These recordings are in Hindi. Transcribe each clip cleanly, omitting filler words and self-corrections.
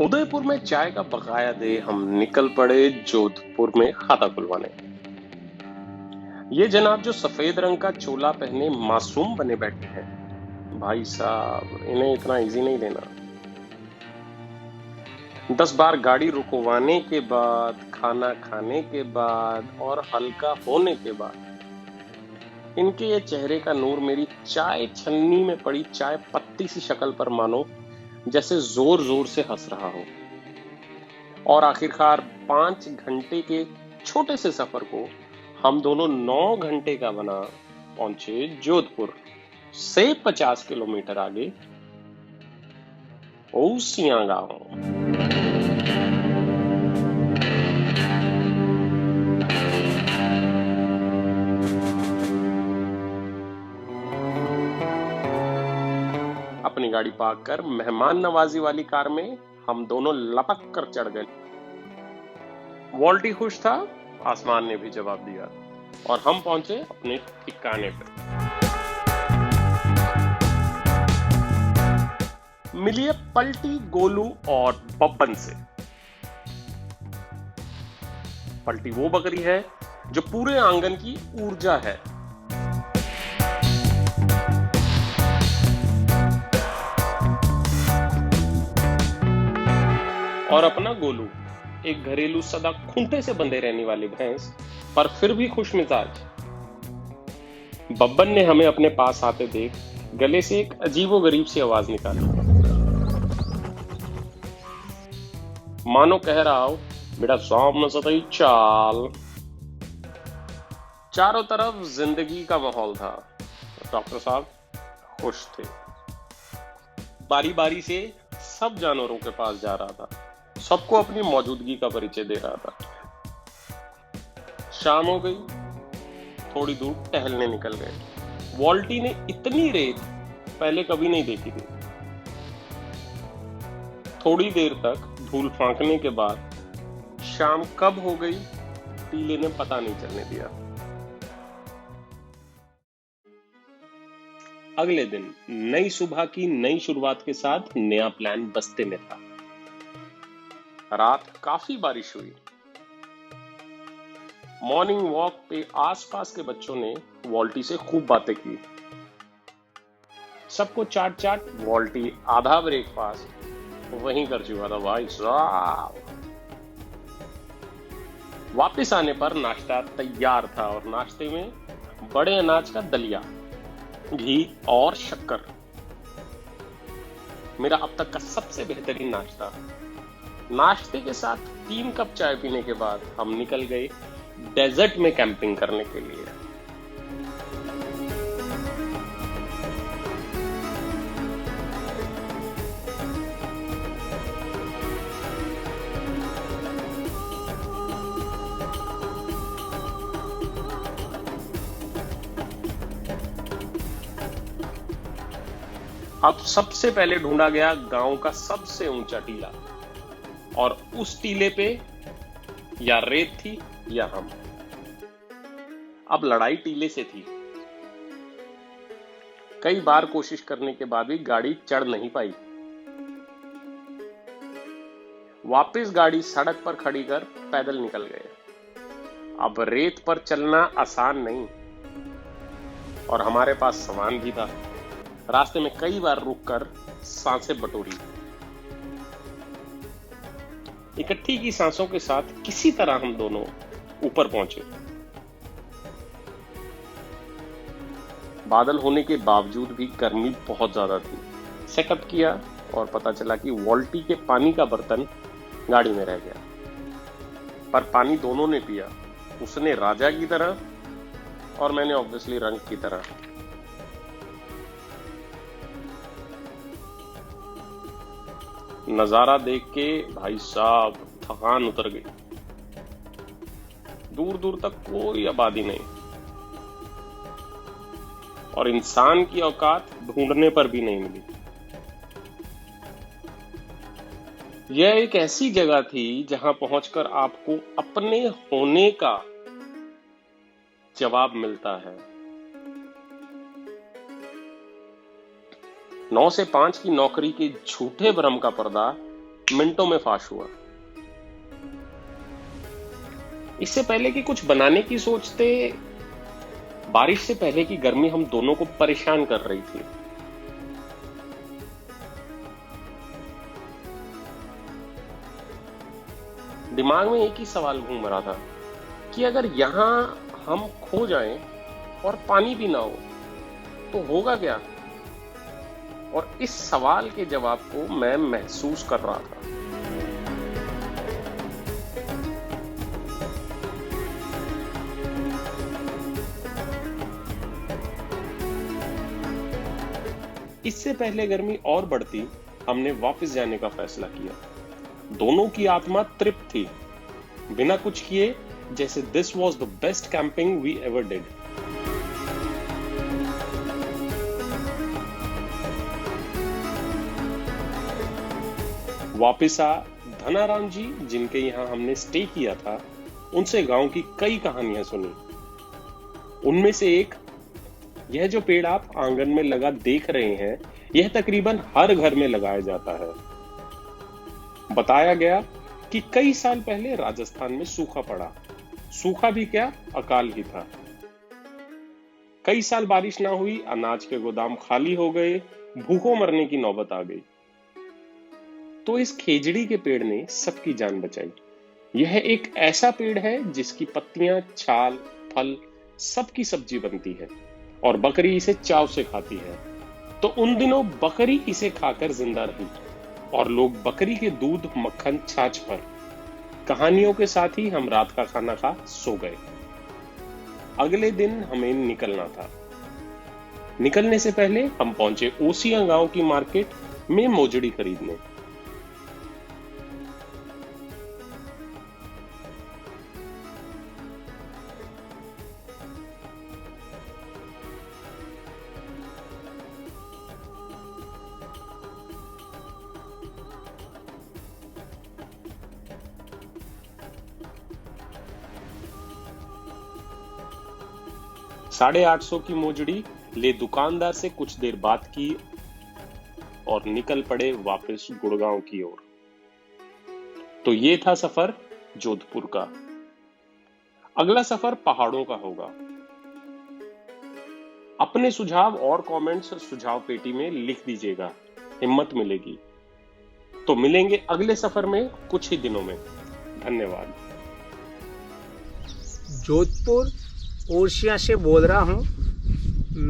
उदयपुर में चाय का बकाया दे हम निकल पड़े जोधपुर में खाता खुलवाने। ये जनाब जो सफेद रंग का चोला पहने मासूम बने बैठे हैं, भाई साहब इन्हें इतना इजी नहीं लेना। 10 बार गाड़ी रुकवाने के बाद, खाना खाने के बाद और हल्का होने के बाद इनके ये चेहरे का नूर मेरी चाय छन्नी में पड़ी चाय पत्ती सी शक्ल पर मानो जैसे जोर जोर से हंस रहा हो। और आखिरकार 5 घंटे के छोटे से सफर को हम दोनों 9 घंटे का बना पहुंचे जोधपुर से 50 किलोमीटर आगे ओसियां गांव। अपनी गाड़ी पार्क कर मेहमान नवाजी वाली कार में हम दोनों लपक कर चढ़ गए। वॉल्टी खुश था, आसमान ने भी जवाब दिया और हम पहुंचे अपने ठिकाने पर। मिलिए पलटी, गोलू और बब्बन से। पलटी वो बकरी है जो पूरे आंगन की ऊर्जा है। और अपना गोलू एक घरेलू सदा खूंटे से बंधे रहने वाली भैंस, पर फिर भी खुश मिजाज। बब्बन ने हमें अपने पास आते देख गले से एक अजीबोगरीब सी आवाज निकाली, मानो कह रहा हो बेटा सामने से चाल। चारों तरफ जिंदगी का माहौल था। डॉक्टर साहब खुश थे, बारी बारी से सब जानवरों के पास जा रहा था, सबको अपनी मौजूदगी का परिचय दे रहा था। शाम हो गई, थोड़ी दूर टहलने निकल गए। वॉल्टी ने इतनी रेत पहले कभी नहीं देखी थी। थोड़ी देर तक धूल फांकने के बाद शाम कब हो गई टीले ने पता नहीं चलने दिया। अगले दिन नई सुबह की नई शुरुआत के साथ नया प्लान बस्ते में था। रात काफी बारिश हुई। मॉर्निंग वॉक पे आसपास के बच्चों ने वॉल्टी से खूब बातें की। सबको चाट चाट वॉल्टी आधा ब्रेकफास्ट वहीं कर चुका था भाई साहब। वापस आने पर नाश्ता तैयार था और नाश्ते में बड़े अनाज का दलिया, घी और शक्कर मेरा अब तक का सबसे बेहतरीन नाश्ता। नाश्ते के साथ 3 कप चाय पीने के बाद हम निकल गए डेजर्ट में कैंपिंग करने के लिए। अब सबसे पहले ढूंढा गया गांव का सबसे ऊंचा टीला, और उस टीले पे या रेत थी या हम। अब लड़ाई टीले से थी। कई बार कोशिश करने के बाद भी गाड़ी चढ़ नहीं पाई। वापस गाड़ी सड़क पर खड़ी कर पैदल निकल गए। अब रेत पर चलना आसान नहीं और हमारे पास सामान भी था। रास्ते में कई बार रुककर सांसें बटोरी। इकट्ठी की सांसों के साथ किसी तरह हम दोनों ऊपर पहुंचे। बादल होने के बावजूद भी गर्मी बहुत ज्यादा थी। सेटअप किया और पता चला कि वॉल्टी के पानी का बर्तन गाड़ी में रह गया, पर पानी दोनों ने पिया। उसने राजा की तरह और मैंने ऑब्वियसली रंग की तरह। नजारा देख के भाई साहब थकान उतर गई। दूर दूर तक कोई आबादी नहीं और इंसान की औकात ढूंढने पर भी नहीं मिली। यह एक ऐसी जगह थी जहां पहुंचकर आपको अपने होने का जवाब मिलता है। 9 से 5 की नौकरी के झूठे भ्रम का पर्दा मिनटों में फाश हुआ। इससे पहले कि कुछ बनाने की सोचते, बारिश से पहले की गर्मी हम दोनों को परेशान कर रही थी। दिमाग में एक ही सवाल घूम रहा था कि अगर यहां हम खो जाएं और पानी भी ना हो तो होगा क्या? और इस सवाल के जवाब को मैं महसूस कर रहा था। इससे पहले गर्मी और बढ़ती, हमने वापस जाने का फैसला किया। दोनों की आत्मा तृप्त थी, बिना कुछ किए, जैसे this was the best camping we ever did. वापिस आ धनाराम जी, जिनके यहां हमने स्टे किया था, उनसे गांव की कई कहानियां सुनी। उनमें से एक, यह जो पेड़ आप आंगन में लगा देख रहे हैं, यह तकरीबन हर घर में लगाया जाता है। बताया गया कि कई साल पहले राजस्थान में सूखा पड़ा। सूखा भी क्या, अकाल ही था। कई साल बारिश ना हुई, अनाज के गोदाम खाली हो गए, भूखों मरने की नौबत आ गई। तो इस खेजड़ी के पेड़ ने सबकी जान बचाई। यह एक ऐसा पेड़ है जिसकी पत्तियां, छाल, फल सबकी सब्जी बनती है और बकरी इसे चाव से खाती है। तो उन दिनों बकरी इसे खाकर जिंदा रही और लोग बकरी के दूध, मक्खन, छाछ पर। कहानियों के साथ ही हम रात का खाना खा सो गए। अगले दिन हमें निकलना था। निकलने से पहले हम पहुंचे ओसियां गांव की मार्केट में मोजड़ी खरीदने। $850 की मोजड़ी ले दुकानदार से कुछ देर बात की और निकल पड़े वापस गुड़गांव की ओर। तो ये था सफर जोधपुर का। अगला सफर पहाड़ों का होगा। अपने सुझाव और कमेंट्स सुझाव पेटी में लिख दीजिएगा, हिम्मत मिलेगी। तो मिलेंगे अगले सफर में कुछ ही दिनों में। धन्यवाद। जोधपुर ओसियां से बोल रहा हूँ।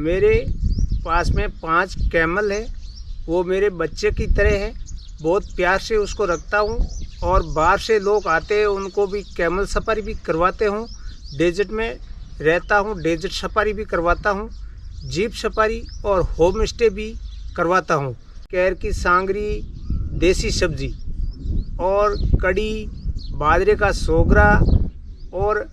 मेरे पास में 5 कैमल है। वो मेरे बच्चे की तरह है। बहुत प्यार से उसको रखता हूँ और बाहर से लोग आते हैं उनको भी कैमल सफारी भी करवाते हूँ। डेजर्ट में रहता हूँ, डेजर्ट सफारी भी करवाता हूँ, जीप सफारी और होम स्टे भी करवाता हूँ। कैर की सांगरी, देसी सब्जी और कड़ी, बाजरे का सोगरा, और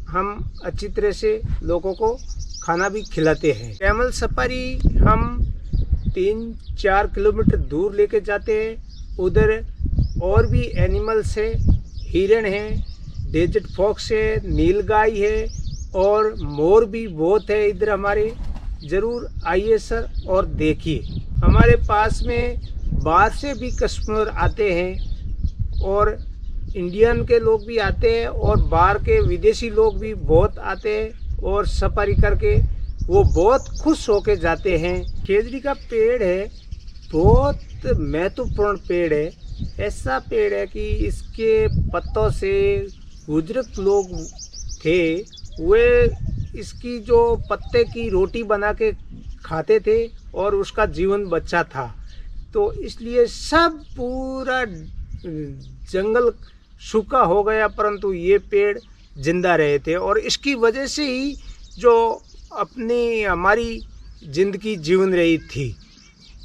हम अच्छी तरह से लोगों को खाना भी खिलाते हैं। कैमल सफारी हम 3-4 किलोमीटर दूर लेके जाते हैं। उधर और भी एनिमल्स है, हिरण है, डेजर्ट फॉक्स है, नीलगाय है और मोर भी बहुत है इधर हमारे। ज़रूर आइए सर और देखिए। हमारे पास में बाहर से भी कस्टमर आते हैं और इंडियन के लोग भी आते हैं और बाहर के विदेशी लोग भी बहुत आते हैं और सफारी करके वो बहुत खुश होके जाते हैं। खेजड़ी का पेड़ है, बहुत महत्वपूर्ण पेड़ है। ऐसा पेड़ है कि इसके पत्तों से बुजुर्ग लोग थे, वे इसकी जो पत्ते की रोटी बना के खाते थे और उसका जीवन बचा था। तो इसलिए सब पूरा जंगल सूखा हो गया, परंतु ये पेड़ जिंदा रहे थे और इसकी वजह से ही जो अपनी हमारी ज़िंदगी जीवन रही थी।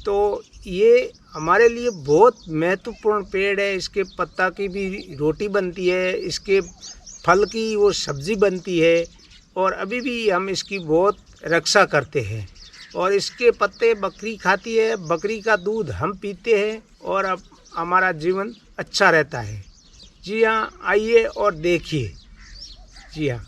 तो ये हमारे लिए बहुत महत्वपूर्ण पेड़ है। इसके पत्ता की भी रोटी बनती है, इसके फल की वो सब्ज़ी बनती है और अभी भी हम इसकी बहुत रक्षा करते हैं। और इसके पत्ते बकरी खाती है, बकरी का दूध हम पीते हैं और अब हमारा जीवन अच्छा रहता है। जी हाँ, आइए और देखिए। जी हाँ।